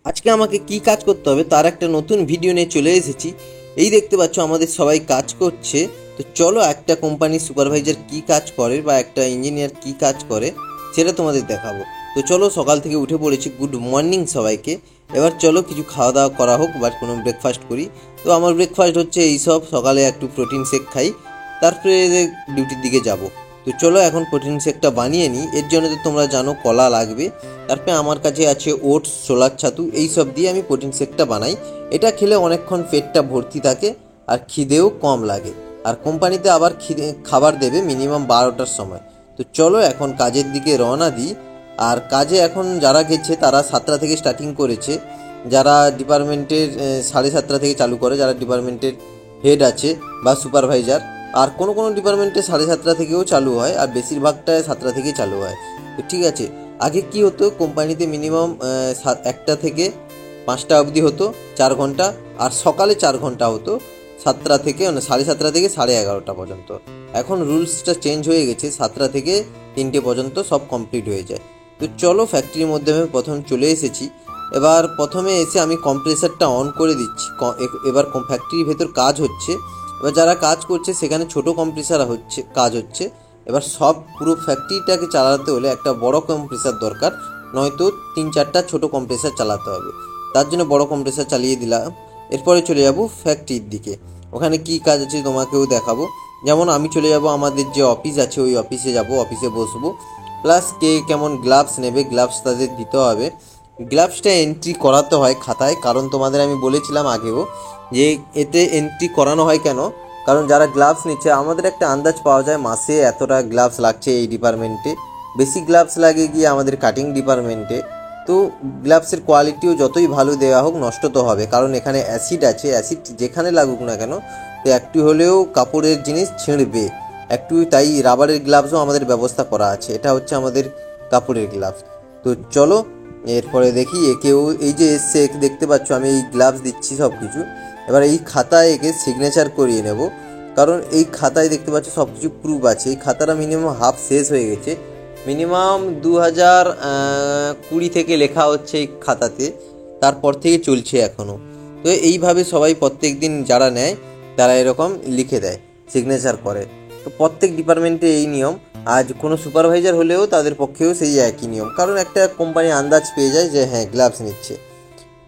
আজকে আমাকে কি কাজ করতে হবে তার একটা নতুন ভিডিও নিয়ে চলে এসেছি। এই দেখতে পাচ্ছ আমাদের সবাই কাজ করছে। তো চলো একটা কোম্পানির সুপারভাইজার কি কাজ করে বা একটা ইঞ্জিনিয়ার কি কাজ করে সেটা তোমাদের দেখাবো। তো চলো, সকাল থেকে উঠে পড়েছি। গুড মর্নিং সবাইকে। এবার চলো কিছু খাওয়া দাওয়া করা হোক বা কোনো ব্রেকফাস্ট করি। তো আমার ব্রেকফাস্ট হচ্ছে এইসব, সকালে একটু প্রোটিন শেক খাই, তারপরে ডিউটির দিকে যাব। তো চলো এখন প্রোটিন শেকটা বানিয়ে নিই। এর জন্য তো তোমরা জানো কলা লাগবে। তারপরে আমার কাছে আছে ওটস, ছোলার ছাতু, এই সব দিয়ে আমি প্রোটিন শেকটা বানাই। এটা খেলে অনেকক্ষণ পেটটা ভর্তি থাকে আর খিদেও কম লাগে। আর কোম্পানিতে আবার খাবার দেবে মিনিমাম 12টার সময়। তো চলো এখন কাজের দিকে রওনা দিই। আর কাজে এখন যারা গেছে তারা 7টা থেকে স্টার্টিং করেছে। যারা ডিপার্টমেন্টের 7:30 থেকে চালু করে, যারা ডিপার্টমেন্টের হেড আছে বা সুপারভাইজার। আর কোনো কোনো ডিপার্টমেন্টে 7:30 থেকেও চালু হয়, আর বেশিরভাগটায় 7টা থেকেই চালু হয়। তো ঠিক আছে, আগে কি হতো কোম্পানিতে মিনিমাম 1টা থেকে 5টা অবধি হতো 4 ঘন্টা, আর সকালে 4 ঘন্টা হতো 7টা থেকে, মানে 7:30 থেকে 11:30 পর্যন্ত। এখন রুলসটা চেঞ্জ হয়ে গেছে, 7টা থেকে 3টে পর্যন্ত সব কমপ্লিট হয়ে যায়। তো চলো ফ্যাক্টরির মধ্যে আমি প্রথম চলে এসেছি। এবার প্রথমে এসে আমি কম্প্রেসারটা অন করে দিচ্ছি। এবার ফ্যাক্টরির ভেতর কাজ হচ্ছে। এবার যারা কাজ করছে সেখানে ছোট কম্প্রেসার কাজ হচ্ছে। এবার সব পুরো ফ্যাক্টরিটাকে চালাতে হলে একটা বড় কম্প্রেসার দরকার, নয়তো 3-4টা ছোট কম্প্রেসার চালাতে হবে। তার জন্য বড় কম্প্রেসার চালিয়ে দিলাম। এরপরে চলে যাব ফ্যাক্টরির দিকে। ওখানে কি কাজ আছে তোমাকেও দেখাবো। যেমন আমি চলে যাব আমাদের যে অফিস আছে ওই অফিসে যাব, অফিসে বসবো। প্লাস কে কেমন গ্লাভস নেবে, গ্লাভস তাদের দিতে হবে। গ্লাভসটা এন্ট্রি করাতে হয় খাতায়, কারণ তোমাদের আমি বলেছিলাম আগেও যে এতে এন্ট্রি করানো হয় কেন। কারণ যারা গ্লাভস নিচ্ছে আমাদের একটা আন্দাজ পাওয়া যায় মাসে এতটা গ্লাভস লাগছে এই ডিপার্টমেন্টে। বেশি গ্লাভস লাগে গিয়ে আমাদের কাটিং ডিপার্টমেন্টে। তো গ্লাভসের কোয়ালিটিও যতই ভালো দেওয়া হোক নষ্ট তো হবে, কারণ এখানে অ্যাসিড আছে। অ্যাসিড যেখানে লাগুক না কেন তো একটু হলেও কাপড়ের জিনিস ছিঁড়বে একটু, তাই রাবারের গ্লাভসও আমাদের ব্যবস্থা করা আছে। এটা হচ্ছে আমাদের কাপড়ের গ্লাভস। তো চলো এরপরে দেখি একেও, এই যে এসছে একে দেখতে পাচ্ছ আমি এই গ্লাভস দিচ্ছি সব কিছু। এবার এই খাতায় একে সিগনেচার করিয়ে নেব, কারণ এই খাতায় দেখতে পাচ্ছ সব কিছু প্রুফ আছে। এই খাতাটা মিনিমাম হাফ শেষ হয়ে গেছে, মিনিমাম 2020 থেকে লেখা হচ্ছে এই খাতাতে, তারপর থেকে চলছে এখনও। তো এইভাবে সবাই প্রত্যেক দিন যারা নেয় তারা এরকম লিখে দেয়, সিগনেচার করে। তো প্রত্যেক ডিপার্টমেন্টে এই নিয়ম। আজ কোনো সুপারভাইজার হলেও তাদের পক্ষেও সেই একই নিয়ম, কারণ একটা কোম্পানি আন্দাজ পেয়ে যায় যে হ্যাঁ গ্লাভস নিচ্ছে।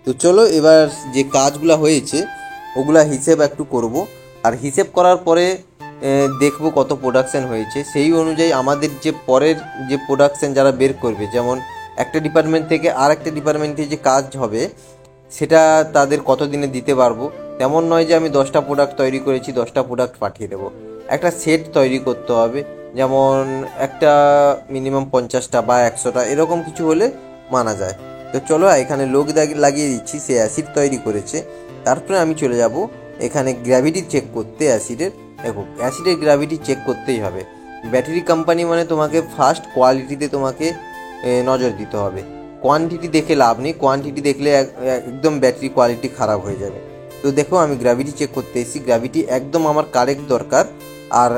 তো চলো এবার যে কাজগুলো হয়েছে ওগুলা হিসেব একটু করব। আর হিসেব করার পরে দেখব কত প্রোডাকশান হয়েছে, সেই অনুযায়ী আমাদের যে পরের যে প্রোডাকশান যারা বের করবে, যেমন একটা ডিপার্টমেন্ট থেকে আর একটা ডিপার্টমেন্টে যে কাজ হবে সেটা তাদের কত দিনে দিতে পারবো। তেমন নয় যে আমি 10টা প্রোডাক্ট তৈরি করেছি 10টা প্রোডাক্ট পাঠিয়ে দেবো। একটা সেট তৈরি করতে হবে, যেমন একটা মিনিমাম 50টা বা 100টা এরকম কিছু হলে মানা যায়। তো চলো এখানে লোক লাগিয়ে দিচ্ছি, সে অ্যাসিড তৈরি করেছে। তারপরে আমি চলে যাব এখানে গ্র্যাভিটি চেক করতে অ্যাসিডের। দেখো অ্যাসিডের গ্র্যাভিটি চেক করতেই হবে। ব্যাটারি কোম্পানি মানে তোমাকে ফার্স্ট কোয়ালিটিতে তোমাকে নজর দিতে হবে। কোয়ান্টিটি দেখে লাভ নেই, কোয়ান্টিটি দেখলে একদম ব্যাটারি কোয়ালিটি খারাপ হয়ে যাবে। তো দেখো আমি গ্র্যাভিটি চেক করতে এসেছি, গ্র্যাভিটি একদম আমার কারেক্ট দরকার আর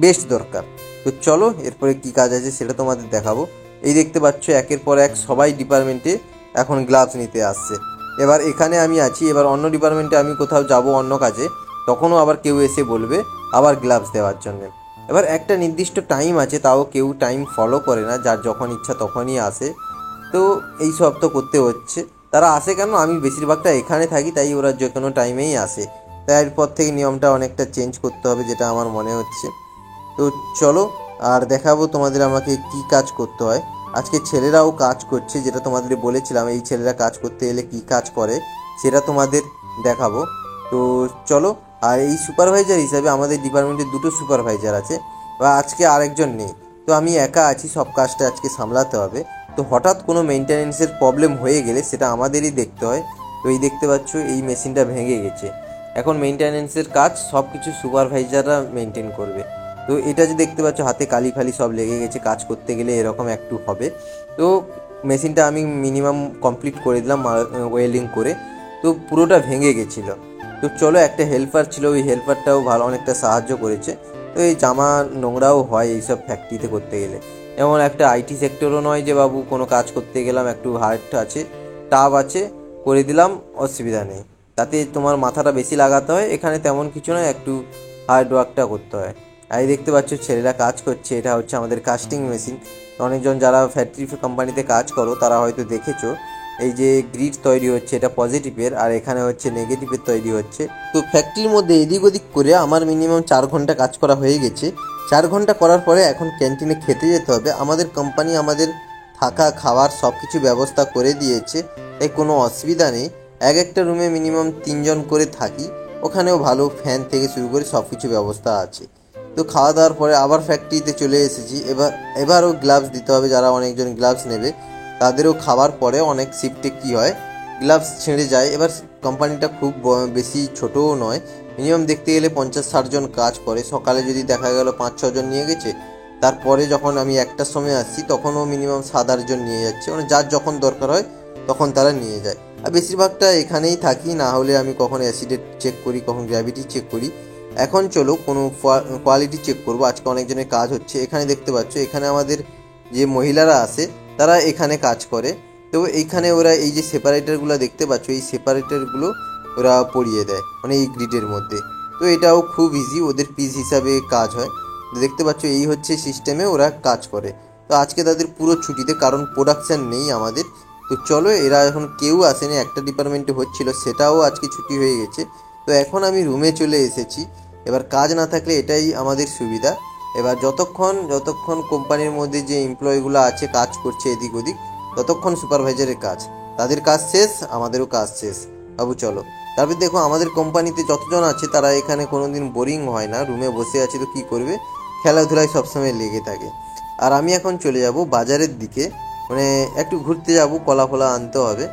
বেস্ট দরকার। তো চলো এরপরে কি কাজ আছে সেটা তোমাদের দেখাবো। এই দেখতে পাচ্ছ একের পর এক সবাই ডিপার্টমেন্টে এখন গ্লাভস নিতে আসছে। এবার এখানে আমি আছি, এবার অন্য ডিপার্টমেন্টে আমি কোথাও যাব অন্য কাজে, তখনও আবার কেউ এসে বলবে আবার গ্লাভস দেওয়ার জন্য। এবার একটা নির্দিষ্ট টাইম আছে, তাও কেউ টাইম ফলো করে না, যার যখন ইচ্ছা তখনই আসে। তো এই সব তো করতে হচ্ছে। তারা আসে কেন, আমি বেশিরভাগটা এখানে থাকি তাই ওরা যে কোনো টাইমেই আসে। তাই এরপর থেকে নিয়মটা অনেকটা চেঞ্জ করতে হবে যেটা আমার মনে হচ্ছে। তো চলো আর দেখাবো তোমাদের আমাকে কি কাজ করতে হয়। আজকে ছেলেরাও কাজ করছে, যেটা তোমাদের বলেছিলাম এই ছেলেরা কাজ করতে এলে কি কাজ করে সেটা তোমাদের দেখাবো। তো চলো। আর এই সুপারভাইজার হিসাবে আমাদের ডিপার্টমেন্টে 2টো সুপারভাইজার আছে, বা আজকে আরেকজন নেই। তো আমি একা আছি, সব কাজটা আজকে সামলাতে হবে। তো হঠাৎ কোনো মেনটেন্যান্সের প্রবলেম হয়ে গেলে সেটা আমাদেরই দেখতে হয়। তো এই দেখতে পাচ্ছ এই মেশিনটা ভেঙে গেছে, এখন মেনটেন্যান্সের কাজ সব কিছু সুপারভাইজাররা মেনটেন করবে। তো এটা যে দেখতে পাচ্ছ হাতে কালি ফালি সব লেগে গেছে, কাজ করতে গেলে এরকম একটু হবে। তো মেশিনটা আমি মিনিমাম কমপ্লিট করে দিলাম ওয়েল্ডিং করে। তো পুরোটা ভেঙে গেছিলো। তো চলো একটা হেল্পার ছিল, ওই হেল্পারটাও ভালো অনেকটা সাহায্য করেছে। তো এই জামা নোংরাও হয় এইসব ফ্যাক্টরিতে করতে গেলে, যেমন একটা আইটি সেক্টরও নয় যে বাবু কোনো কাজ করতে গেলাম একটু হার্ড আছে। টাব আছে, করে দিলাম, অসুবিধা নেই। তাতে তোমার মাথাটা বেশি লাগাতে হয়, এখানে তেমন কিছু নয়, একটু হার্ড ওয়ার্কটা করতে হয়। আর এই দেখতে পাচ্ছ ছেলেরা কাজ করছে, এটা হচ্ছে আমাদের কাস্টিং মেশিন। অনেকজন যারা ফ্যাক্টরি কোম্পানিতে কাজ করো তারা হয়তো দেখেছো, এই যে গ্রিড তৈরি হচ্ছে এটা পজিটিভের, আর এখানে হচ্ছে নেগেটিভের তৈরি হচ্ছে। তো ফ্যাক্টরির মধ্যে এদিক ওদিক করে আমার মিনিমাম 4 ঘন্টা কাজ করা হয়ে গেছে। 4 ঘন্টা করার পরে এখন ক্যান্টিনে খেতে যেতে হবে। আমাদের কোম্পানি আমাদের থাকা খাওয়ার সব কিছু ব্যবস্থা করে দিয়েছে, তাই কোনো অসুবিধা নেই। এক একটা রুমে মিনিমাম 3 জন করে থাকি, ওখানেও ভালো ফ্যান থেকে শুরু করে সব কিছু ব্যবস্থা আছে। তো খাওয়া দাওয়ার পরে আবার ফ্যাক্টরিতে চলে এসেছি। এবারও গ্লাভস দিতে হবে, যারা অনেকজন গ্লাভস নেবে তাদেরও খাওয়ার পরে অনেক শিফটে কী হয় গ্লাভস ছেড়ে যায়। এবার কোম্পানিটা খুব বেশি ছোটও নয়, মিনিমাম দেখতে গেলে 50-60 জন কাজ করে। সকালে যদি দেখা গেল 5-6 জন নিয়ে গেছে, তারপরে যখন আমি 1টার সময় আসছি তখনও মিনিমাম 7-8 জন নিয়ে যাচ্ছে, মানে যার যখন দরকার হয় তখন তারা নিয়ে যায়। আর বেশিরভাগটা এখানেই থাকি, না হলে আমি কখন অ্যাসিডেট চেক করি, কখন গ্র্যাভিটি চেক করি। এখন চলো কোনো কোয়ালিটি চেক করবো। আজকে অনেকজনের কাজ হচ্ছে, এখানে দেখতে পাচ্ছ এখানে আমাদের যে মহিলারা আসে তারা এখানে কাজ করে। তো এইখানে ওরা এই যে সেপারেটারগুলো দেখতে পাচ্ছ, এই সেপারেটারগুলো ওরা পরিয়ে দেয় মানে এই গ্রিডের মধ্যে। তো এটাও খুব ইজি, ওদের পিস হিসাবে কাজ হয়। দেখতে পাচ্ছ এই হচ্ছে সিস্টেমে ওরা কাজ করে। তো আজকে তাদের পুরো ছুটিতে, কারণ প্রোডাকশান নেই আমাদের। তো চলো, এরা এখন কেউ আসেনি, একটা ডিপার্টমেন্টে হচ্ছিল সেটাও আজকে ছুটি হয়ে গেছে। তো এখন আমি রুমে চলে এসেছি। এবার কাজ না থাকলে এটাই আমাদের সুবিধা। এবার যতক্ষণ কোম্পানির মধ্যে যে এমপ্লয়িগুলো আছে কাজ করছে এদিক ওদিক, ততক্ষণ সুপারভাইজারের কাজ, তাদের কাজ শেষ, আমাদেরও কাজ শেষ। বাবু চলো। তারপর দেখো আমাদের কোম্পানিতে যতজন আছে তারা এখানে কোনো দিন বোরিং হয় না, রুমে বসে আছে তো কী করবে, খেলাধুলায় সবসময় লেগে থাকে। আর আমি এখন চলে যাব বাজারের দিকে, মানে একটু ঘুরতে যাব, কলা ফলা আনতে হবে।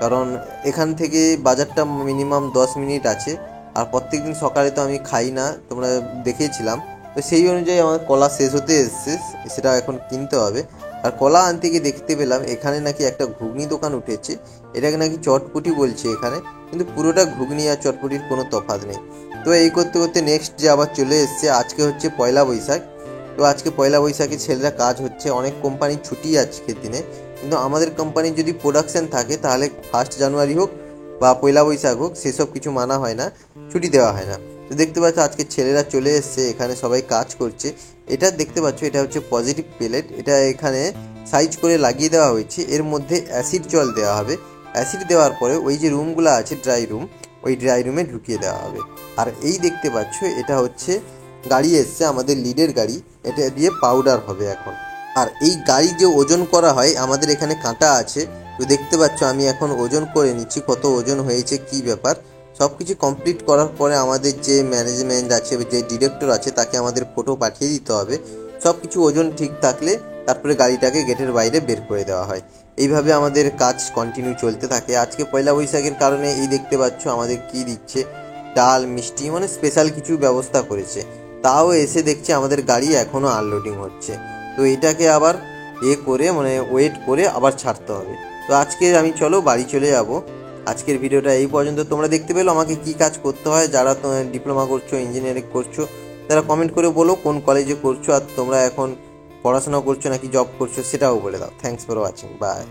কারণ এখান থেকে বাজারটা মিনিমাম 10 মিনিট আছে। আর প্রত্যেকদিন সকালে তো আমি খাই না, তোমরা দেখেছিলাম। তো সেই অনুযায়ী আমার কলা শেষ হতে এসছে, সেটা এখন কিনতে হবে। আর কলা আনতে গিয়ে দেখতে পেলাম এখানে নাকি একটা ঘুগনি দোকান উঠেছে, এটাকে নাকি চটপটি বলছে এখানে, কিন্তু পুরোটা ঘুগনি আর চটপটির কোনো তফাৎ নেই। তো এই করতে করতে নেক্সট যে আবার চলে এসছে, আজকে হচ্ছে পয়লা বৈশাখ। তো আজকে পয়লা বৈশাখে ছেলেরা কাজ হচ্ছে, অনেক কোম্পানির ছুটি আজকের দিনে, কিন্তু আমাদের কোম্পানির যদি প্রোডাকশান থাকে তাহলে 1 জানুয়ারি হোক বা পয়লা বৈশাখ হোক, সেসব কিছু মানা হয় না, ছুটি দেওয়া হয় না। তো দেখতে পাচ্ছ আজকে ছেলেরা চলে এসছে, এখানে সবাই কাজ করছে। এটা দেখতে পাচ্ছ এটা হচ্ছে পজিটিভ প্লেট, এটা এখানে সাইজ করে লাগিয়ে দেওয়া হয়েছে। এর মধ্যে অ্যাসিড জল দেওয়া হবে, অ্যাসিড দেওয়ার পরে ওই যে রুমগুলো আছে ড্রাই রুম, ওই ড্রাই রুমে ঢুকিয়ে দেওয়া হবে। আর এই দেখতে পাচ্ছ এটা হচ্ছে গাড়ি এসছে, আমাদের লিডের গাড়ি, এটা দিয়ে পাউডার হবে এখন। আর এই গাড়ি যে ওজন করা হয়, আমাদের এখানে কাঁটা আছে। তো দেখতে পাচ্ছ আমি এখন ওজন করে নিচ্ছি, কত ওজন হয়েছে কি ব্যাপার। সব কিছু কমপ্লিট করার পরে আমাদের যে ম্যানেজমেন্ট আছে, যে ডিরেক্টর আছে, তাকে আমাদের ফটো পাঠিয়ে দিতে হবে। সব কিছু ওজন ঠিক থাকলে তারপরে গাড়িটাকে গেটের বাইরে বের করে দেওয়া হয়। এইভাবে আমাদের কাজ কন্টিনিউ চলতে থাকে। আজকে পয়লা বৈশাখের কারণে এই দেখতে পাচ্ছ আমাদের কি দিচ্ছে, ডাল মিষ্টি, মানে স্পেশাল কিছু ব্যবস্থা করেছে। তাও এসে দেখছি আমাদের গাড়ি এখনও আনলোডিং হচ্ছে। তো এটাকে আবার করে মানে ওয়েট করে আবার ছাড়তে হবে। তো আজকে আমি চলো বাড়ি চলে যাব। আজকের ভিডিওটা এই পর্যন্ত। তোমরা দেখতে পেলো আমাকে কি কাজ করতে হয়। যারা ডিপ্লোমা করছো, ইঞ্জিনিয়ারিং করছো, তারা কমেন্ট করে বলো কোন কলেজে করছো, আর তোমরা এখন পড়াশোনা করছো নাকি জব করছো সেটাও বলে দাও। Thanks for watching, by.